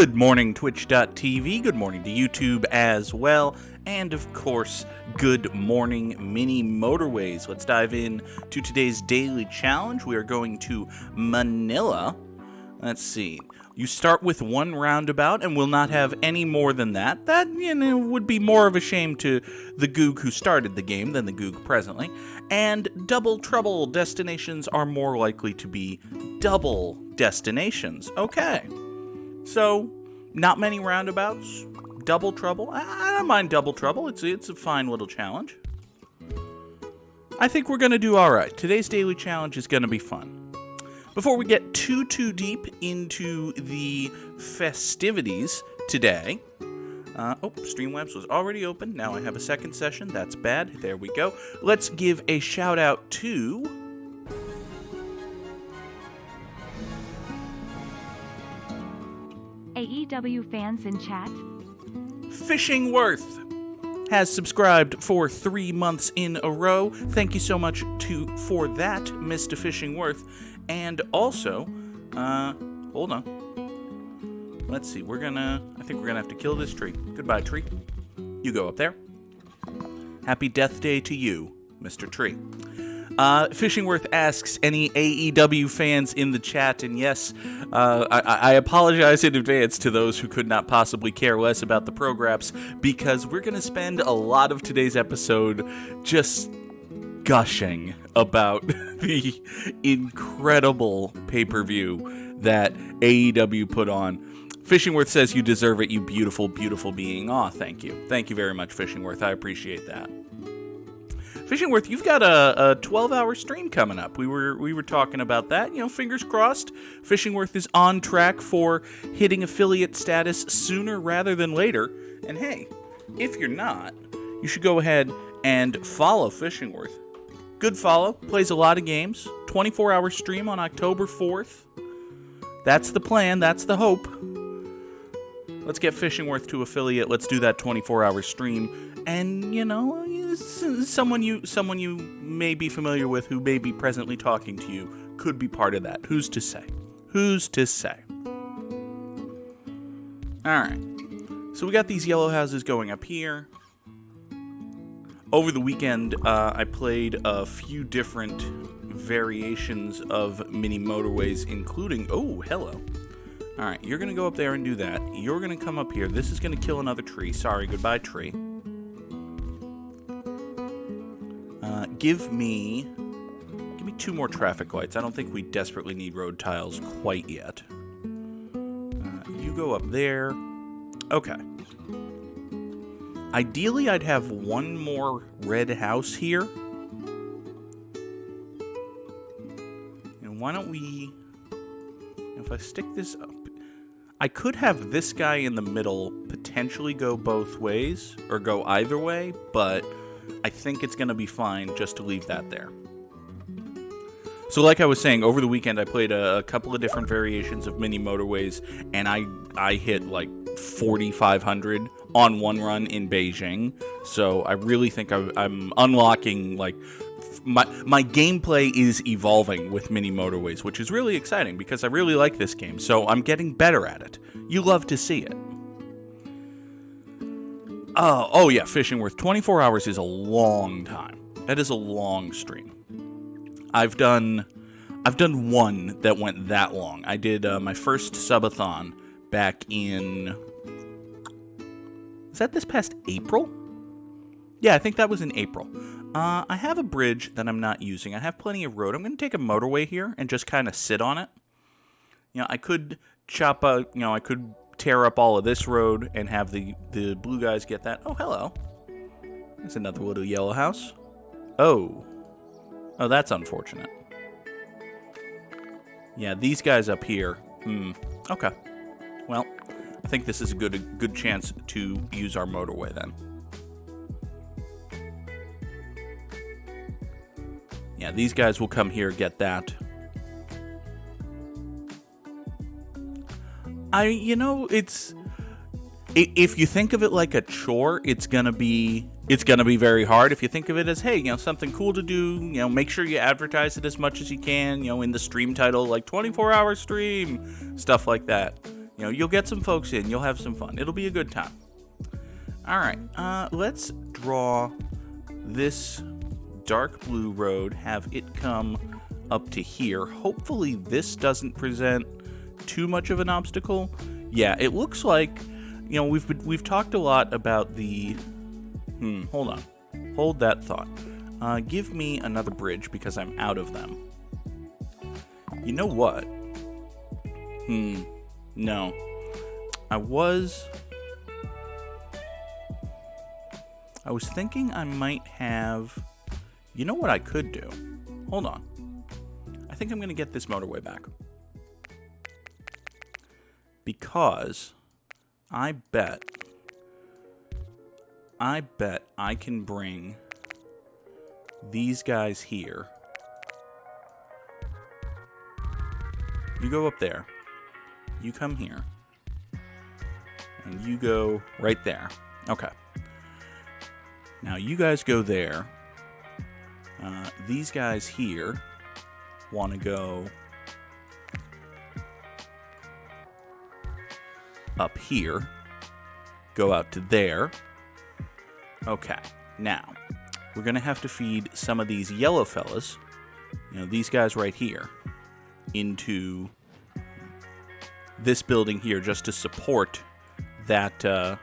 Good morning, Twitch.tv. Good morning to YouTube as well. And of course, good morning, Mini Motorways. Let's dive in to today's daily challenge. We are going to Manila. Let's see. You start with one roundabout and will not have any more than that. That, would be more of a shame to the Goog who started the game than the Goog presently. And double trouble destinations are more likely to be double destinations. Okay. So, not many roundabouts. Double trouble. I don't mind double trouble. It's a fine little challenge. I think we're going to do all right. Today's daily challenge is going to be fun. Before we get too deep into the festivities today... Streamlabs was already open. Now I have a second session. That's bad. There we go. Let's give a shout out to... AEW fans in chat. Fishingworth has subscribed for 3 months in a row. Thank you so much for that, Mr. Fishingworth. And also, hold on. Let's see. I think we're gonna have to kill this tree. Goodbye, tree. You go up there. Happy Death Day to you, Mr. Tree. Fishingworth asks, any AEW fans in the chat? And yes, I apologize in advance to those who could not possibly care less about the programs, because we're going to spend a lot of today's episode just gushing about the incredible pay-per-view that AEW put on. Fishingworth says, you deserve it, you beautiful, beautiful being. Aw, thank you. Thank you very much, Fishingworth. I appreciate that. Fishingworth, you've got a 12-hour stream coming up. We were talking about that. Fingers crossed. Fishingworth is on track for hitting affiliate status sooner rather than later. And hey, if you're not, you should go ahead and follow Fishingworth. Good follow. Plays a lot of games. 24-hour stream on October 4th. That's the plan. That's the hope. Let's get Fishingworth to affiliate. Let's do that 24-hour stream. And, someone you may be familiar with who may be presently talking to you could be part of that. Who's to say? Who's to say? Alright. So we got these yellow houses going up here. Over the weekend, I played a few different variations of Mini Motorways, including... Oh, hello. Alright, you're going to go up there and do that. You're going to come up here. This is going to kill another tree. Sorry, goodbye, tree. Give me 2 more traffic lights. I don't think we desperately need road tiles quite yet. You go up there. Okay. Ideally, I'd have one more red house here. And why don't we... If I stick this up... I could have this guy in the middle potentially go both ways, or go either way, but I think it's going to be fine just to leave that there. So like I was saying, over the weekend I played a couple of different variations of Mini Motorways, and I hit like 4,500 on one run in Beijing. So I really think I'm unlocking, like, my gameplay is evolving with Mini Motorways, which is really exciting because I really like this game. So I'm getting better at it. You love to see it. Oh yeah, Fishingworth. 24 hours is a long time. That is a long stream. I've done one that went that long. I did my first subathon back in... Is that this past April? Yeah, I think that was in April. I have a bridge that I'm not using. I have plenty of road. I'm going to take a motorway here and just kind of sit on it. I could I could tear up all of this road and have the blue guys get that. Oh, hello. There's another little yellow house. Oh, that's unfortunate. Yeah, these guys up here. Okay. Well, I think this is a good chance to use our motorway then. Yeah, these guys will come here, get that. It's... If you think of it like a chore, it's gonna be very hard. If you think of it as, hey, something cool to do, make sure you advertise it as much as you can, in the stream title, like 24-hour stream, stuff like that. You know, you'll get some folks in. You'll have some fun. It'll be a good time. All right. Let's draw this dark blue road. Have it come up to here. Hopefully this doesn't present too much of an obstacle. Yeah, it looks like, you know, we've talked a lot about the... hold on. Hold that thought. Give me another bridge because I'm out of them. You know what? No. I was thinking I might have... You know what I could do? Hold on. I think I'm going to get this motorway back. Because I bet I can bring these guys here. You go up there. You come here. And you go right there. Okay. Now you guys go there. These guys here want to go up here. Go out to there. Okay. Now, we're going to have to feed some of these yellow fellas, you know, these guys right here, into this building here just to support that,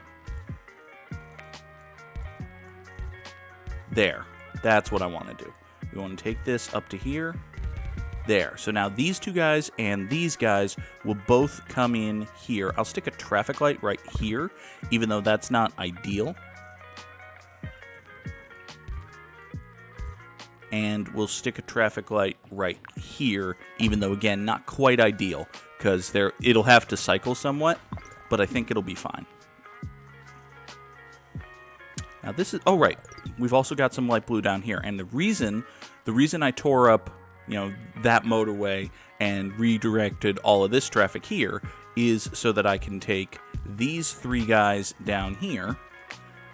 there. That's what I want to do. We want to take this up to here. There. So now these two guys and these guys will both come in here. I'll stick a traffic light right here, even though that's not ideal. And we'll stick a traffic light right here, even though, again, not quite ideal, because it'll have to cycle somewhat, but I think it'll be fine. Now this is... Oh, right. We've also got some light blue down here. And the reason I tore up, you know, that motorway and redirected all of this traffic here is so that I can take these three guys down here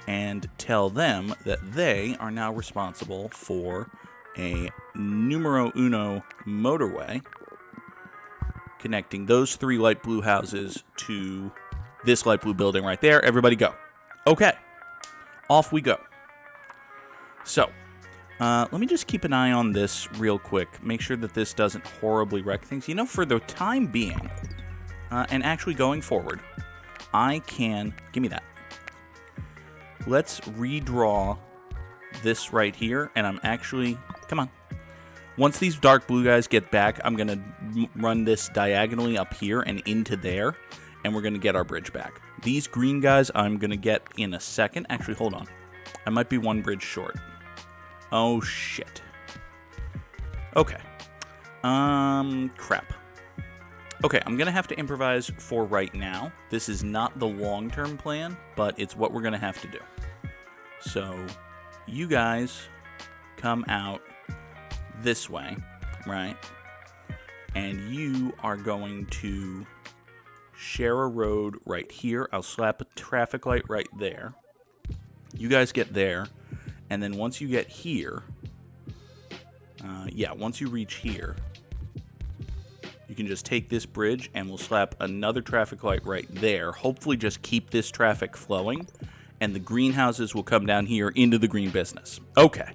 and tell them that they are now responsible for a numero uno motorway connecting those three light blue houses to this light blue building right there. Everybody go. Okay. Off we go. So, let me just keep an eye on this real quick. Make sure that this doesn't horribly wreck things. You know, for the time being, and actually going forward, I can... Give me that. Let's redraw this right here, and I'm actually... Come on. Once these dark blue guys get back, I'm going to run this diagonally up here and into there, and we're going to get our bridge back. These green guys I'm going to get in a second. Actually, hold on. I might be one bridge short. Oh, shit. Okay. Crap. Okay, I'm going to have to improvise for right now. This is not the long-term plan, but it's what we're going to have to do. So, you guys come out this way, right? And you are going to share a road right here. I'll slap a traffic light right there. You guys get there. And then once you get here, once you reach here, you can just take this bridge and we'll slap another traffic light right there. Hopefully just keep this traffic flowing, and the greenhouses will come down here into the green business. Okay.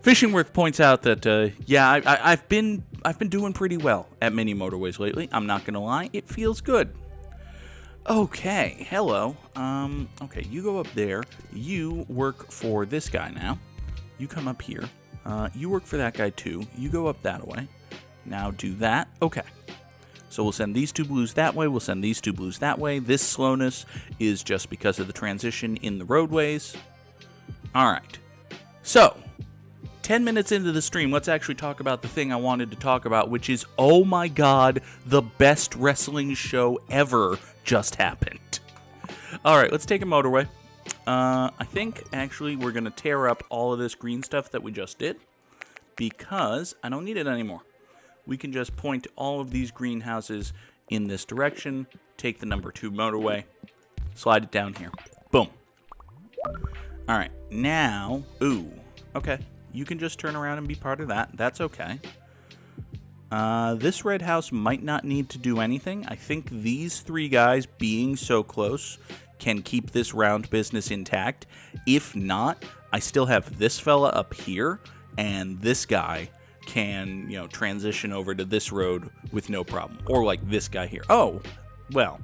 Fishingworth points out that, I've been doing pretty well at Mini Motorways lately. I'm not going to lie. It feels good. Okay, hello. Okay, you go up there. You work for this guy now. You come up here. You work for that guy too. You go up that way. Now do that. Okay. So we'll send these two blues that way. We'll send these two blues that way. This slowness is just because of the transition in the roadways. All right. So, 10 minutes into the stream, let's actually talk about the thing I wanted to talk about, which is, oh my god, the best wrestling show ever just happened. All right, let's take a motorway. I think, actually, we're going to tear up all of this green stuff that we just did, because I don't need it anymore. We can just point all of these greenhouses in this direction, take the number 2 motorway, slide it down here. Boom. All right, now, okay. You can just turn around and be part of that. That's okay. This red house might not need to do anything. I think these three guys being so close can keep this round business intact. If not, I still have this fella up here, and this guy can, transition over to this road with no problem. Or like this guy here. Oh, well,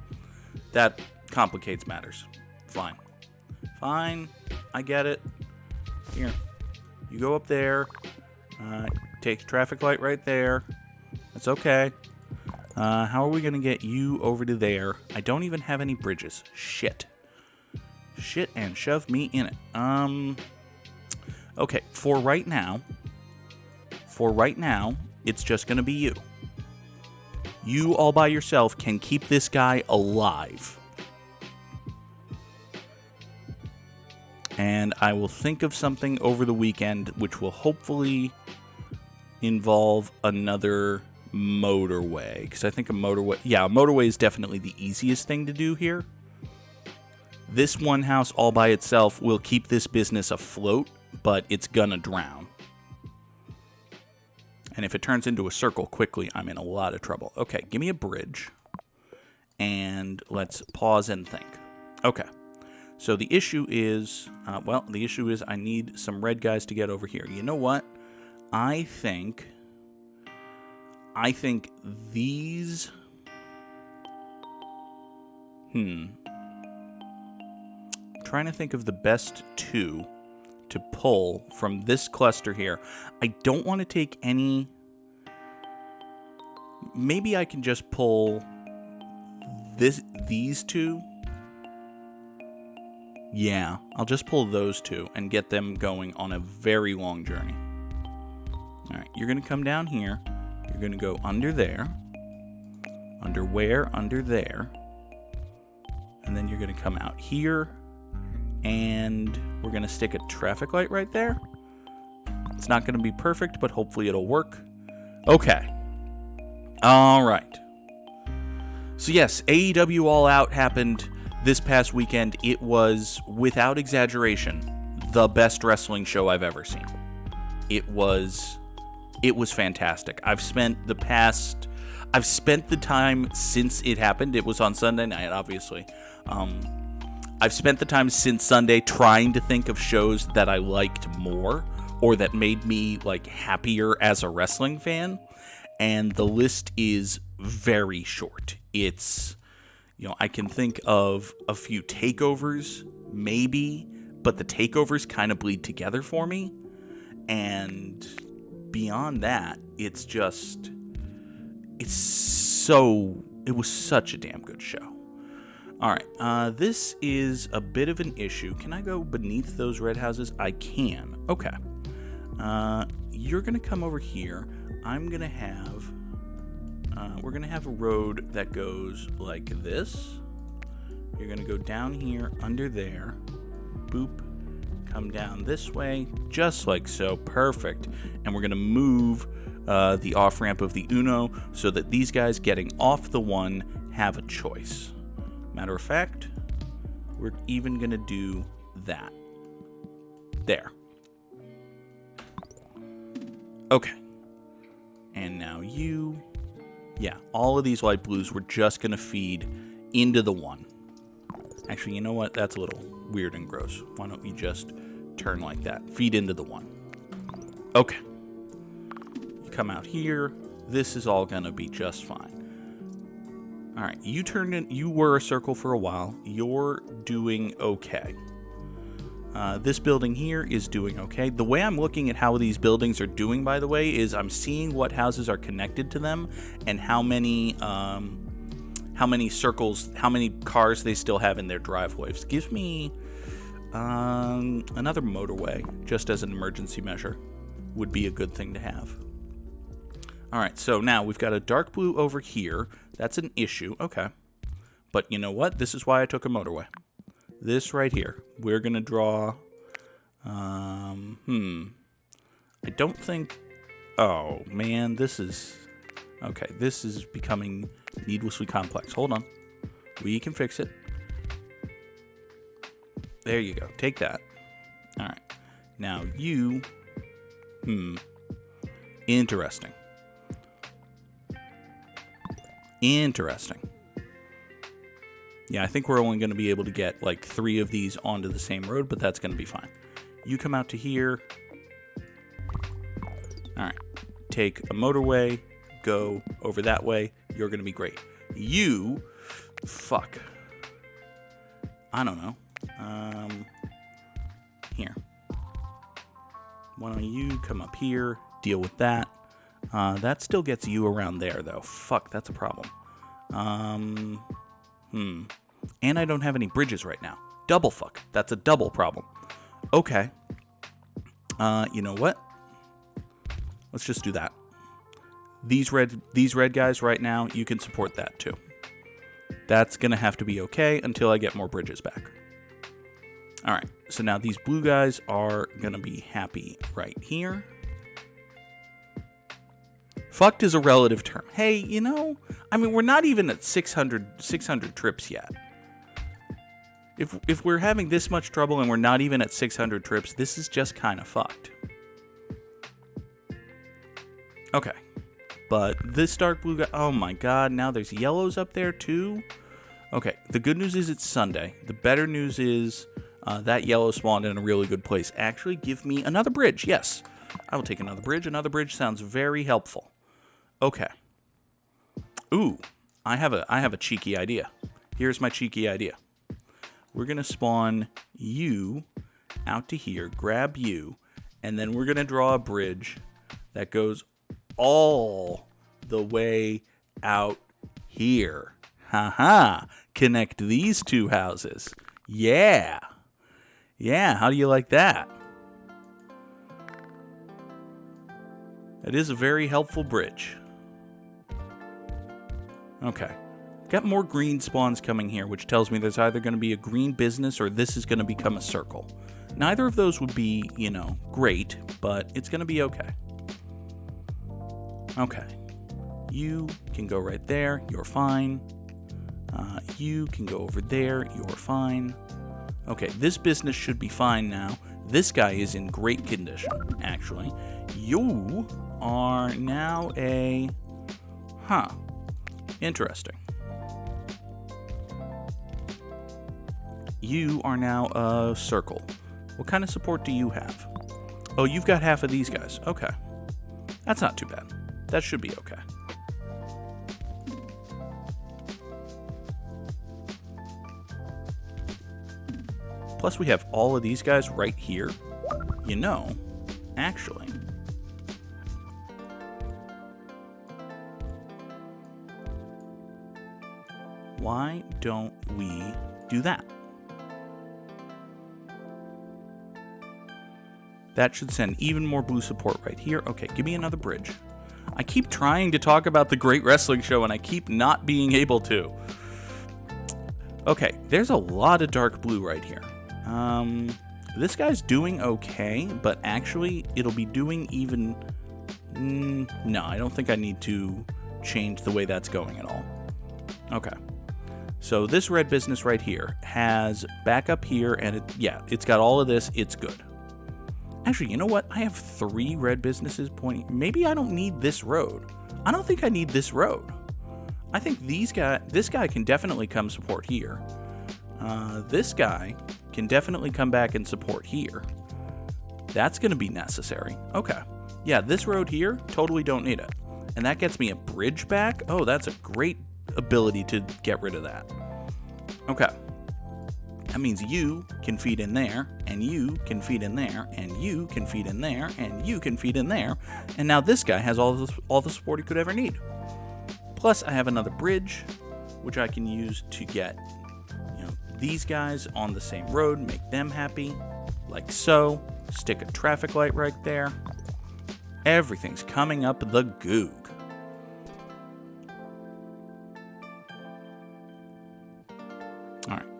that complicates matters. Fine. I get it. Here, you go up there. Take traffic light right there. That's okay. How are we going to get you over to there? I don't even have any bridges. Shit and shove me in it. Okay, for right now, it's just going to be you. You all by yourself can keep this guy alive. And I will think of something over the weekend which will hopefully involve another motorway. Because I think a motorway is definitely the easiest thing to do here. This one house all by itself will keep this business afloat, but it's gonna drown. And if it turns into a circle quickly, I'm in a lot of trouble. Okay, give me a bridge. And let's pause and think. Okay. So the issue is, I need some red guys to get over here. You know what? I think these... Trying to think of the best two to pull from this cluster here. I don't want to take any... Maybe I can just pull these two. Yeah, I'll just pull those two and get them going on a very long journey. Alright, you're going to come down here. You're going to go under there. Under where? Under there. And then you're going to come out here. And we're going to stick a traffic light right there. It's not going to be perfect, but hopefully it'll work. Okay. Alright. So yes, AEW All Out happened this past weekend. It was, without exaggeration, the best wrestling show I've ever seen. It was fantastic. I've spent the time since it happened. It was on Sunday night, obviously. I've spent the time since Sunday trying to think of shows that I liked more or that made me happier as a wrestling fan. And the list is very short. It's, I can think of a few takeovers, maybe, but the takeovers kind of bleed together for me. And beyond that, it was such a damn good show. Alright, this is a bit of an issue. Can I go beneath those red houses? I can. Okay. You're gonna come over here. I'm gonna have... we're gonna have a road that goes like this. You're gonna go down here, under there. Boop. Come down this way, just like so. Perfect. And we're gonna move the off-ramp of the Uno so that these guys getting off the one have a choice. Matter of fact, we're even gonna do that. There. Okay. And now you... Yeah, all of these light blues we're just gonna feed into the one. Actually, you know what? That's a little weird and gross. Why don't you just turn like that? Feed into the one. Okay. You come out here. This is all gonna be just fine. Alright, you turned in... You were a circle for a while. You're doing okay. This building here is doing okay. The way I'm looking at how these buildings are doing, by the way, is I'm seeing what houses are connected to them and how many circles, how many cars they still have in their driveways. Gives me another motorway, just as an emergency measure, would be a good thing to have. Alright, so now we've got a dark blue over here. That's an issue. Okay. But you know what? This is why I took a motorway. This right here. We're going to draw... I don't think... Oh, man. This is... Okay, this is becoming needlessly complex. Hold on. We can fix it. There you go. Take that. Alright. Now, you... Interesting. Interesting. Yeah, I think we're only going to be able to get like 3 of these onto the same road, but that's going to be fine. You come out to here. All right. Take a motorway, go over that way. You're going to be great. You, fuck. I don't know. Here. Why don't you come up here, deal with that. That still gets you around there, though. Fuck, that's a problem. And I don't have any bridges right now. Double fuck. That's a double problem. Okay. You know what? Let's just do that. These red guys right now, you can support that too. That's going to have to be okay until I get more bridges back. All right. So now these blue guys are going to be happy right here. Fucked is a relative term. Hey, you know, I mean, we're not even at 600 trips yet. If we're having this much trouble and we're not even at 600 trips, this is just kind of fucked. Okay. But this dark blue guy, oh my god, now there's yellows up there too? Okay, the good news is it's Sunday. The better news is that yellow spawned in a really good place. Actually, give me another bridge. Yes, I will take another bridge. Another bridge sounds very helpful. Okay. Ooh, I have a cheeky idea. Here's my cheeky idea. We're going to spawn you out to here, grab you, and then we're going to draw a bridge that goes all the way out here. Haha. Connect these 2 houses. Yeah. Yeah, how do you like that? That is a very helpful bridge. Okay. Got more green spawns coming here, which tells me there's either going to be a green business or this is going to become a circle. Neither of those would be, you know, great, but it's going to be okay. Okay. You can go right there. You're fine. You can go over there. You're fine. Okay, this business should be fine now. This guy is in great condition, actually. You are now a... Huh. Interesting. You are now a circle. What kind of support do you have? Oh, you've got half of these guys. Okay. That's not too bad. That should be okay. Plus, we have all of these guys right here. You know, actually... Why don't we do that? That should send even more blue support right here. Okay, give me another bridge. I keep trying to talk about the Great Wrestling Show, and I keep not being able to. Okay, there's a lot of dark blue right here. This guy's doing okay, but actually, it'll be doing even... no, I don't think I need to change the way that's going at all. Okay. So this red business right here has backup here, and it's got all of this. It's good. Actually, you know what? I have 3 red businesses pointing. Maybe I don't need this road. I don't think I need this road. I think this guy can definitely come support here. This guy can definitely come back and support here. That's going to be necessary. Okay. Yeah, this road here, totally don't need it. And that gets me a bridge back. Oh, that's a great ability to get rid of that. Okay. That means you can feed in there, and you can feed in there, and you can feed in there, and you can feed in there. And now this guy has all the support he could ever need. Plus, I have another bridge, which I can use to get, you know, these guys on the same road, make them happy, like so. Stick a traffic light right there. Everything's coming up the Goog.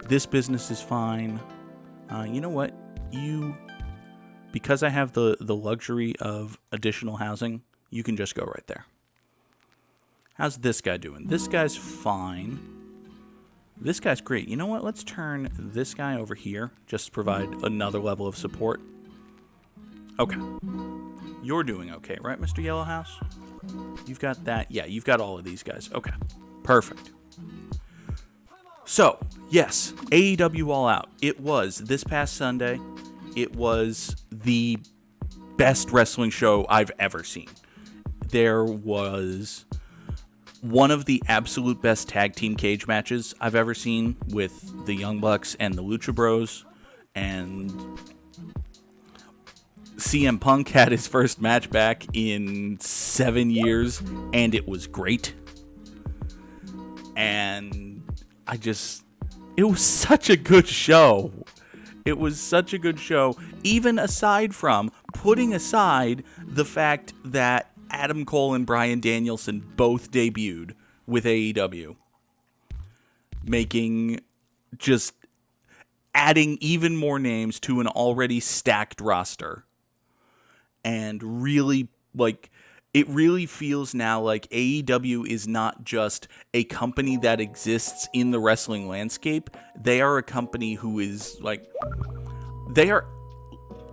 This business is fine. You know what? Because I have the luxury of additional housing, you can just go right there. How's this guy doing? This guy's fine. This guy's great. You know what? Let's turn this guy over here, just to provide another level of support. Okay. You're doing okay, right, Mr. Yellow House? You've got that. Yeah, you've got all of these guys. Okay. Perfect. So, yes, AEW All Out. It was this past Sunday. It was the best wrestling show I've ever seen. There was one of the absolute best tag team cage matches I've ever seen with the Young Bucks and the Lucha Bros. And CM Punk had his first match back in 7 years, and it was great. And it was such a good show. It was such a good show, even putting aside the fact that Adam Cole and Bryan Danielson both debuted with AEW, adding even more names to an already stacked roster. And really, it really feels now like AEW is not just a company that exists in the wrestling landscape. They are a company who is, they are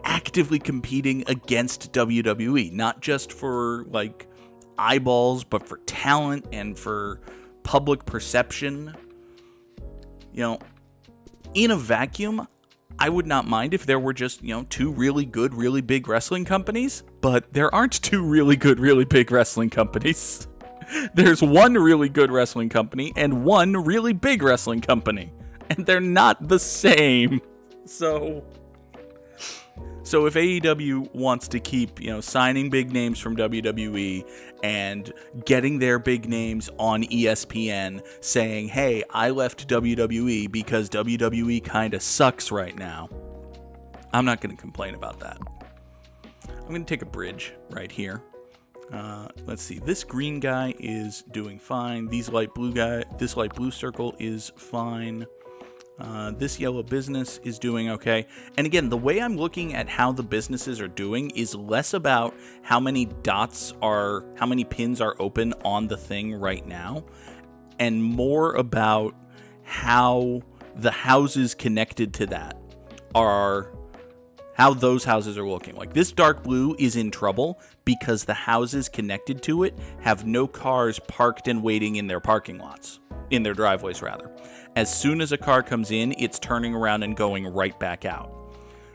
actively competing against WWE, not just for, eyeballs, but for talent and for public perception. In a vacuum, I would not mind if there were just, two really good, really big wrestling companies, but there aren't two really good, really big wrestling companies. There's one really good wrestling company and one really big wrestling company, and they're not the same. So if AEW wants to keep, signing big names from WWE and getting their big names on ESPN saying, hey, I left WWE because WWE kind of sucks right now, I'm not going to complain about that. I'm going to take a bridge right here. Let's see. This green guy is doing fine. This light blue circle is fine. This yellow business is doing okay. And again, the way I'm looking at how the businesses are doing is less about how many pins are open on the thing right now, and more about how the houses connected to that how those houses are looking. This dark blue is in trouble because the houses connected to it have no cars parked and waiting in their parking lots. In their driveways, rather. As soon as a car comes in, it's turning around and going right back out.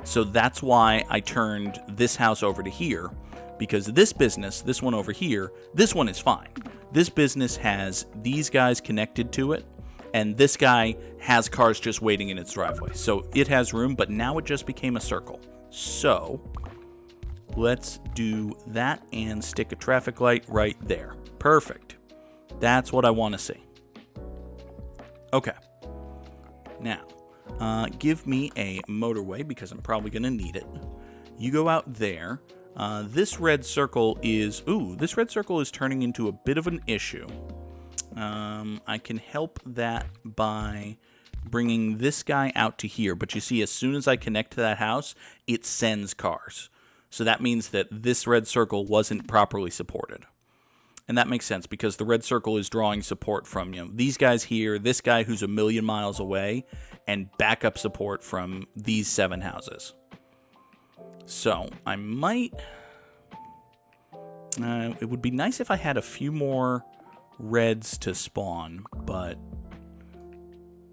So that's why I turned this house over to here, because this business, this one over here, this one is fine. This business has these guys connected to it, and this guy has cars just waiting in its driveway. So it has room, but now it just became a circle. So let's do that and stick a traffic light right there. Perfect. That's what I want to see. Okay. Now, give me a motorway because I'm probably going to need it. You go out there. This red circle is turning into a bit of an issue. I can help that by bringing this guy out to here. But you see, as soon as I connect to that house, it sends cars. So that means that this red circle wasn't properly supported. And that makes sense because the red circle is drawing support from, these guys here, this guy who's a million miles away, and backup support from these 7 houses. So I might... it would be nice if I had a few more reds to spawn, but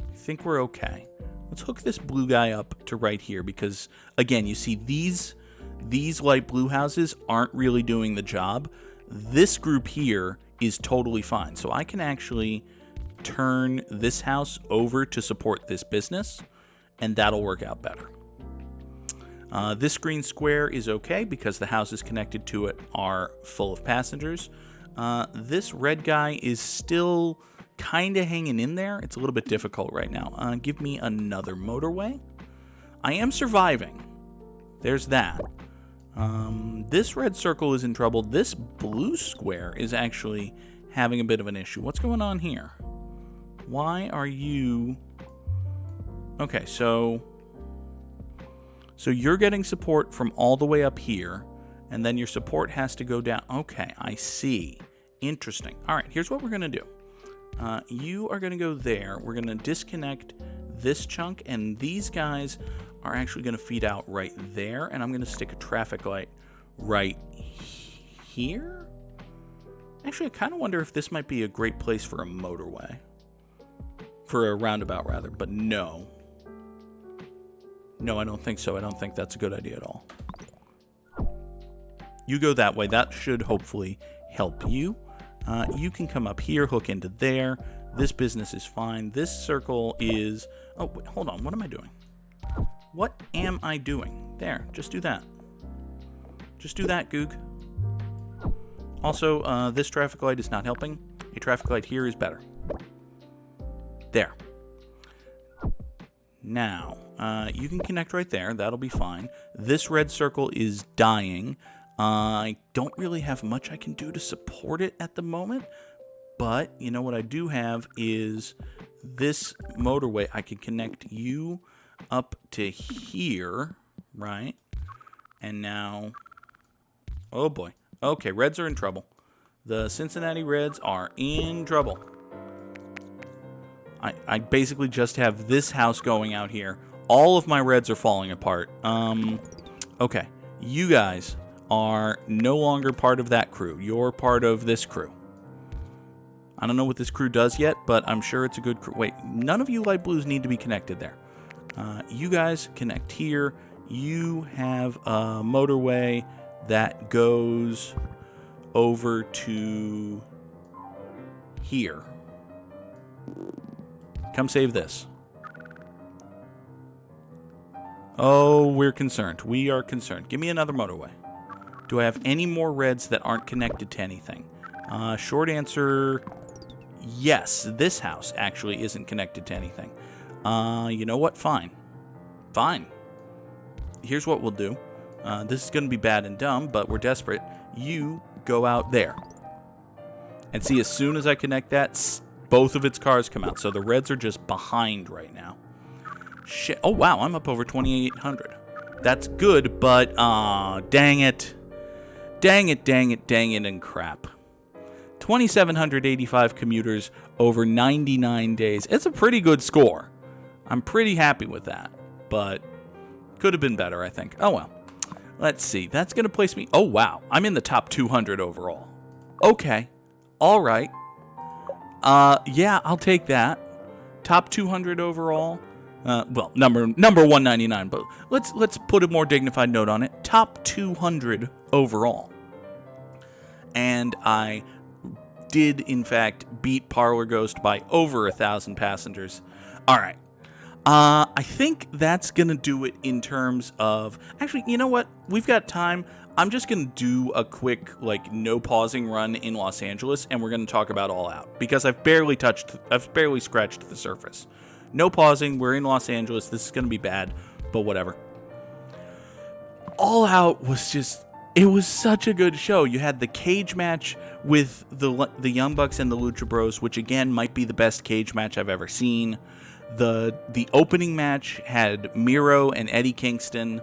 I think we're okay. Let's hook this blue guy up to right here because, again, you see these light blue houses aren't really doing the job. This group here is totally fine. So I can actually turn this house over to support this business, and that'll work out better. This green square is okay because the houses connected to it are full of passengers. This red guy is still kind of hanging in there. It's a little bit difficult right now. Give me another motorway. I am surviving. There's that. This red circle is in trouble. This blue square is actually having a bit of an issue. What's going on here? Why are you... Okay, so you're getting support from all the way up here, and then your support has to go down. Okay, I see. Interesting. All right, here's what we're going to do. You are going to go there. We're going to disconnect this chunk, and these guys are actually going to feed out right there, and I'm going to stick a traffic light right here. Actually, I kind of wonder if this might be a great place for a motorway. For a roundabout, rather. But no. No, I don't think so. I don't think that's a good idea at all. You go that way. That should hopefully help you. You can come up here, hook into there. This business is fine. This circle is... Oh, wait, hold on. What am I doing? What am I doing? There. Just do that. Just do that, Goog. Also, this traffic light is not helping. A traffic light here is better. There. Now, you can connect right there. That'll be fine. This red circle is dying. I don't really have much I can do to support it at the moment. But, you know what I do have is this motorway. I can connect you up to here, right? And now... Oh, boy. Okay, Reds are in trouble. The Cincinnati Reds are in trouble. I basically just have this house going out here. All of my Reds are falling apart. Okay. You guys are no longer part of that crew. You're part of this crew. I don't know what this crew does yet, but I'm sure it's a good crew. Wait, none of you light blues need to be connected there. You guys connect here. You have a motorway that goes over to here. Come save this. Oh, we're concerned. We are concerned. Give me another motorway. Do I have any more Reds that aren't connected to anything? Short answer, yes. This house actually isn't connected to anything. You know what? Fine. Fine. Here's what we'll do. This is going to be bad and dumb, but we're desperate. You go out there. And see, as soon as I connect that, both of its cars come out. So the Reds are just behind right now. Shit. Oh, wow. I'm up over 2,800. That's good, but, dang it. Dang it, dang it, dang it, and crap. 2,785 commuters over 99 days. It's a pretty good score. I'm pretty happy with that, but could have been better, I think. Oh, well. Let's see. That's going to place me... Oh, wow. I'm in the top 200 overall. Okay. All right. Yeah, I'll take that. Top 200 overall. Well, number 199, but let's put a more dignified note on it. Top 200 overall. And I did, in fact, beat Parlor Ghost by over 1,000 passengers. All right. I think that's going to do it in terms of... Actually, you know what? We've got time. I'm just going to do a quick, no pausing run in Los Angeles, and we're going to talk about All Out. Because I've barely scratched the surface. No pausing. We're in Los Angeles. This is going to be bad, but whatever. All Out was just... It was such a good show. You had the cage match with the Young Bucks and the Lucha Bros, which, again, might be the best cage match I've ever seen. The opening match had Miro and Eddie Kingston,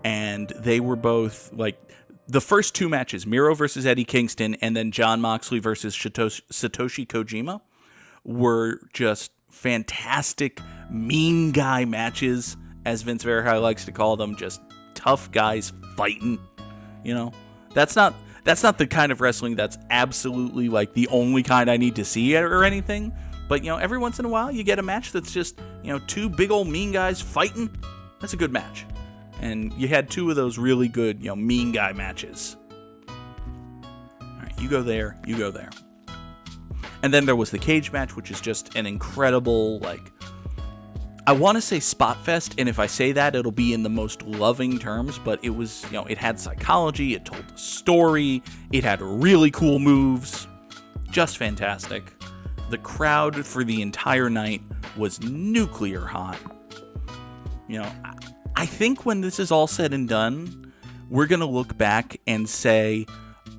and they were both, the first two matches, Miro versus Eddie Kingston, and then Jon Moxley versus Satoshi Kojima, were just fantastic mean guy matches, as Vince Verhey likes to call them, just tough guys fighting, That's not the kind of wrestling that's absolutely, the only kind I need to see or anything. But, every once in a while, you get a match that's just, two big old mean guys fighting. That's a good match. And you had two of those really good, mean guy matches. All right, you go there, you go there. And then there was the cage match, which is just an incredible, I want to say spot fest, and if I say that, it'll be in the most loving terms, but it was, it had psychology, it told a story, it had really cool moves. Just fantastic. The crowd for the entire night was nuclear hot. I think when this is all said and done, we're going to look back and say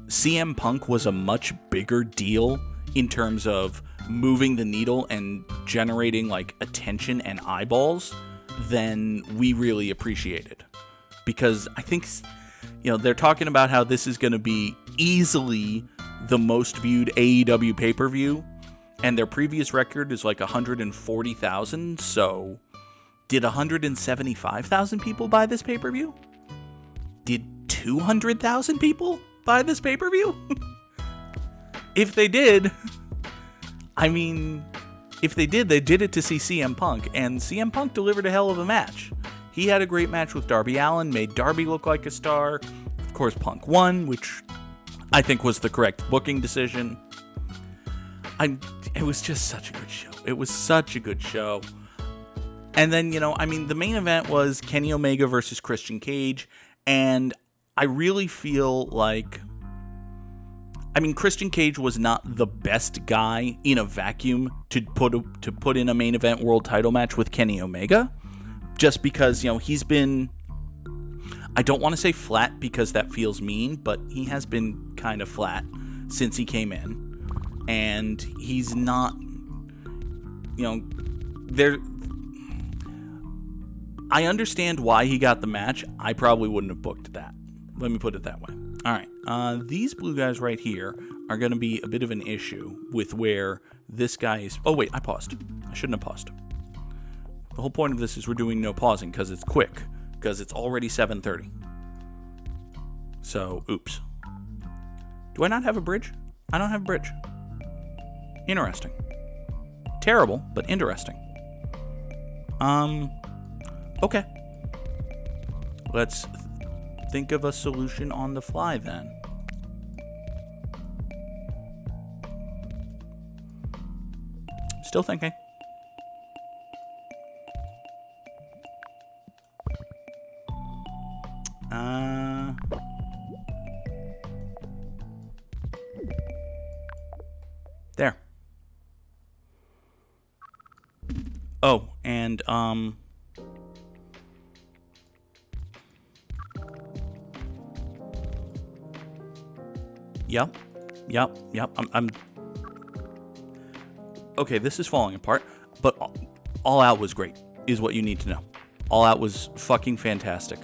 CM Punk was a much bigger deal in terms of moving the needle and generating attention and eyeballs than we really appreciated. Because I think, they're talking about how this is going to be easily the most viewed AEW pay-per-view. And their previous record is 140,000, so did 175,000 people buy this pay-per-view? Did 200,000 people buy this pay-per-view? If they did, I mean, if they did it to see CM Punk, and CM Punk delivered a hell of a match. He had a great match with Darby Allin, made Darby look like a star. Of course, Punk won, which I think was the correct booking decision. It was just such a good show. It was such a good show. And then, the main event was Kenny Omega versus Christian Cage, and I really feel like, Christian Cage was not the best guy in a vacuum to put in a main event world title match with Kenny Omega, just because, he's been, I don't want to say flat because that feels mean, but he has been kind of flat since he came in, and he's not, I understand why he got the match. I probably wouldn't have booked that. Let me put it that way. All right. These blue guys right here are going to be a bit of an issue with where this guy is. Oh, wait. I paused. I shouldn't have paused. The whole point of this is we're doing no pausing because it's quick. Because it's already 7:30. So, oops. Do I not have a bridge? I don't have a bridge. Interesting. Terrible, but interesting. Okay. Let's think of a solution on the fly then. Still thinking. There. Oh, and Yep. I'm okay, this is falling apart, but All Out was great, is what you need to know. All Out was fucking fantastic.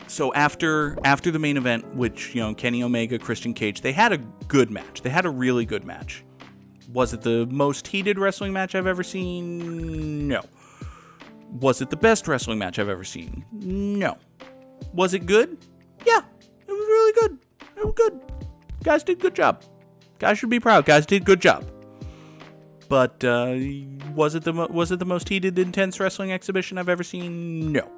So after the main event, which, Kenny Omega, Christian Cage, they had a good match. They had a really good match. Was it the most heated wrestling match I've ever seen? No. Was it the best wrestling match I've ever seen? No. Was it good? Yeah. It was really good. It was good. Guys did a good job. Guys should be proud. Guys did a good job. But was it the most heated, intense wrestling exhibition I've ever seen? No.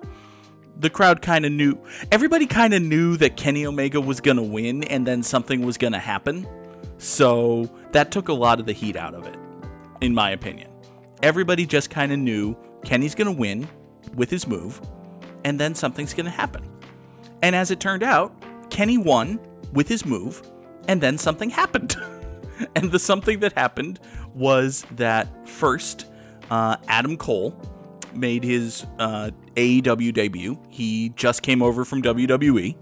The crowd kind of knew. Everybody kind of knew that Kenny Omega was going to win and then something was going to happen. So that took a lot of the heat out of it, in my opinion. Everybody just kind of knew Kenny's going to win with his move and then something's going to happen. And as it turned out, Kenny won with his move and then something happened. And the something that happened was that first, Adam Cole made his AEW debut. He just came over from WWE,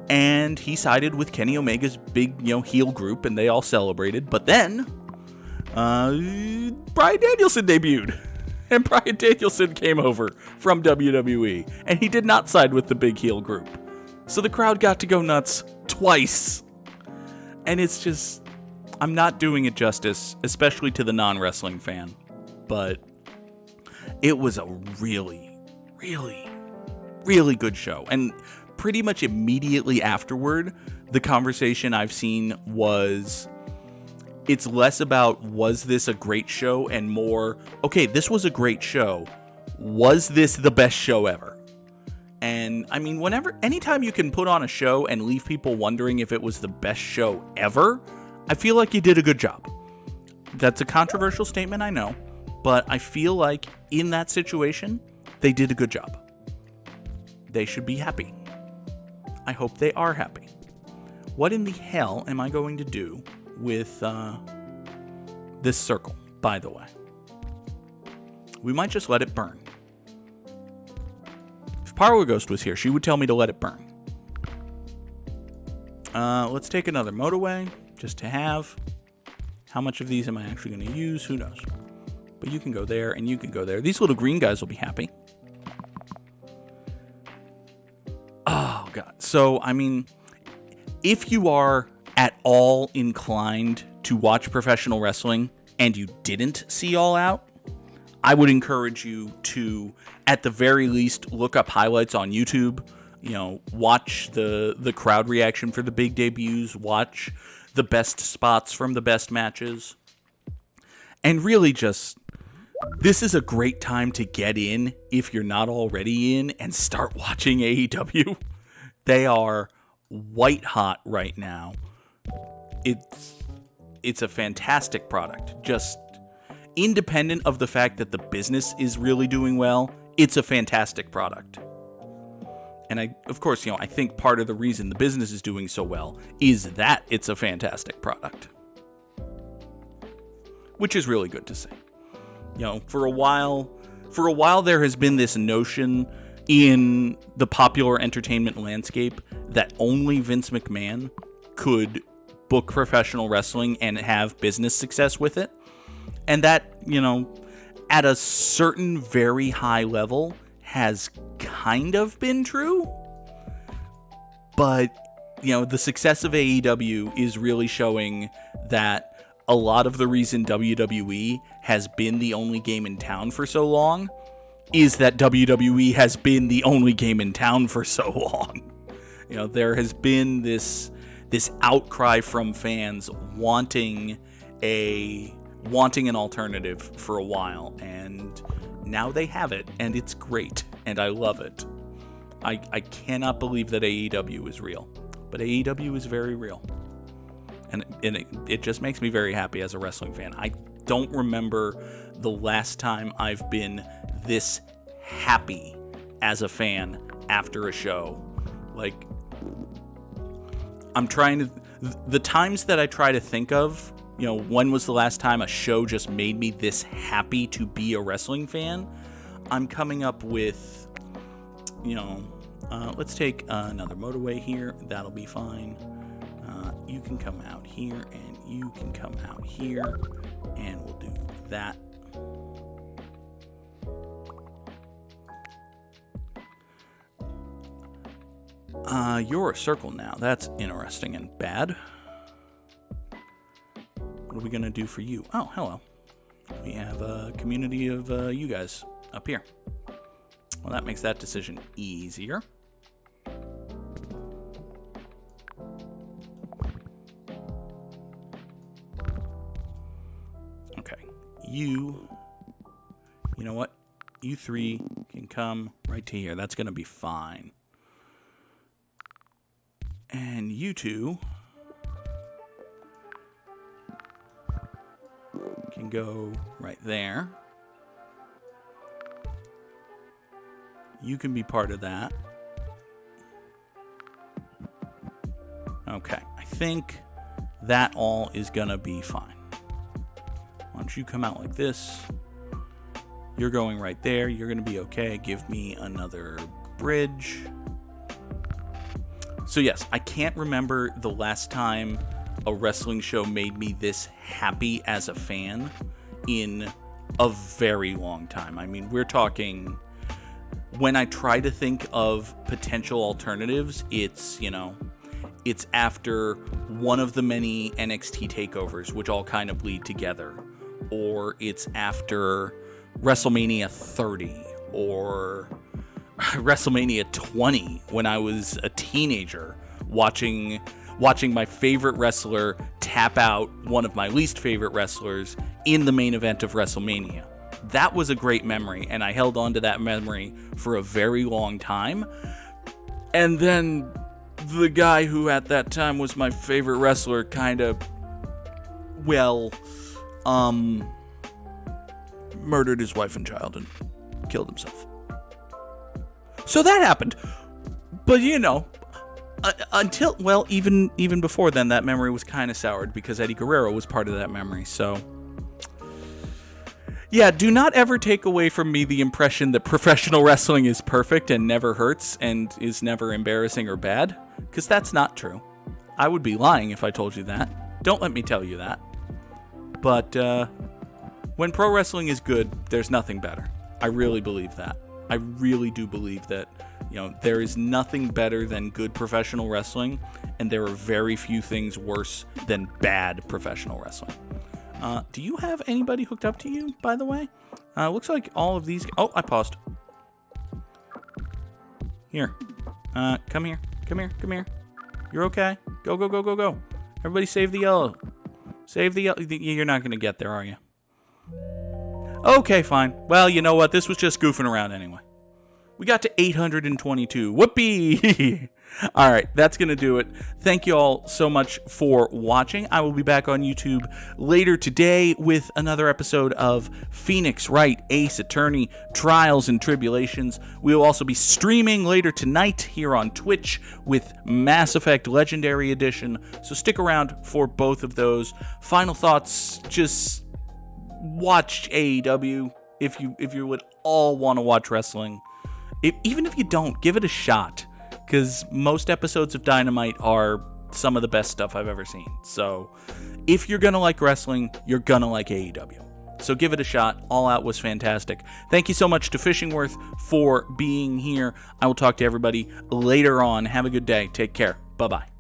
and he sided with Kenny Omega's big, heel group, and they all celebrated. But then, Bryan Danielson debuted, and Bryan Danielson came over from WWE, and he did not side with the big heel group. So the crowd got to go nuts twice, and it's just, I'm not doing it justice, especially to the non-wrestling fan, but it was a really, really, really good show. And pretty much immediately afterward, the conversation I've seen was, it's less about, was this a great show, and more, okay, this was a great show. Was this the best show ever? And anytime you can put on a show and leave people wondering if it was the best show ever, I feel like you did a good job. That's a controversial statement, I know. But I feel like in that situation, they did a good job. They should be happy. I hope they are happy. What in the hell am I going to do with this circle, by the way? We might just let it burn. If Parlor Ghost was here, she would tell me to let it burn. Let's take another motorway, just to have. How much of these am I actually going to use? Who knows? But you can go there, and you can go there. These little green guys will be happy. Oh, God. So, if you are at all inclined to watch professional wrestling and you didn't see All Out, I would encourage you to, at the very least, look up highlights on YouTube. watch the crowd reaction for the big debuts, watch the best spots from the best matches, and really just, this is a great time to get in if you're not already in and start watching AEW. They are white hot right now. It's a fantastic product. Just independent of the fact that the business is really doing well, it's a fantastic product. And of course, I think part of the reason the business is doing so well is that it's a fantastic product. Which is really good to see. For a while there has been this notion in the popular entertainment landscape that only Vince McMahon could book professional wrestling and have business success with it. And that, at a certain very high level has kind of been true. But, the success of AEW is really showing that a lot of the reason WWE has been the only game in town for so long is that WWE has been the only game in town for so long. There has been this outcry from fans wanting an alternative for a while, and now they have it, and it's great, and I love it. I cannot believe that AEW is real, but AEW is very real. And it just makes me very happy as a wrestling fan. I don't remember the last time I've been this happy as a fan after a show. Like, the times that I try to think of, when was the last time a show just made me this happy to be a wrestling fan? I'm coming up with, let's take another motorway here. That'll be fine. You can come out here, and you can come out here, and we'll do that. You're a circle now. That's interesting and bad. What are we going to do for you? Oh, hello. We have a community of you guys up here. Well, that makes that decision easier. Okay. You know what? You three can come right to here. That's going to be fine. And you two can go right there. You can be part of that. Okay, I think that all is gonna be fine. Why don't you come out like this? You're going right there. You're gonna be okay. Give me another bridge. So yes, I can't remember the last time a wrestling show made me this happy as a fan in a very long time. I mean, we're talking, when I try to think of potential alternatives, it's after one of the many NXT takeovers, which all kind of bleed together, or it's after WrestleMania 30, or WrestleMania 20 when I was a teenager, watching my favorite wrestler tap out one of my least favorite wrestlers in the main event of WrestleMania. That was a great memory, and I held on to that memory for a very long time. And then the guy who at that time was my favorite wrestler kind of, murdered his wife and child and killed himself. So that happened. But even before then, that memory was kind of soured because Eddie Guerrero was part of that memory. So yeah, do not ever take away from me the impression that professional wrestling is perfect and never hurts and is never embarrassing or bad, because that's not true. I would be lying if I told you that. Don't let me tell you that. But when pro wrestling is good, there's nothing better. I really believe that. I really do believe that, there is nothing better than good professional wrestling, and there are very few things worse than bad professional wrestling. Do you have anybody hooked up to you, by the way? Looks like all of these... Oh, I paused. Here. Come here. Come here. Come here. You're okay. Go, go, go, go, go. Everybody save the yellow. Save the yellow. You're not going to get there, are you? Okay, fine. Well, you know what? This was just goofing around anyway. We got to 822. Whoopee! All right, that's going to do it. Thank you all so much for watching. I will be back on YouTube later today with another episode of Phoenix Wright, Ace Attorney, Trials and Tribulations. We will also be streaming later tonight here on Twitch with Mass Effect Legendary Edition, so stick around for both of those. Final thoughts, just watch AEW if you would all want to watch wrestling. Even if you don't, give it a shot, because most episodes of Dynamite are some of the best stuff I've ever seen. So if you're going to like wrestling, you're going to like AEW. So give it a shot. All Out was fantastic. Thank you so much to Fishingworth for being here. I will talk to everybody later on. Have a good day. Take care. Bye-bye.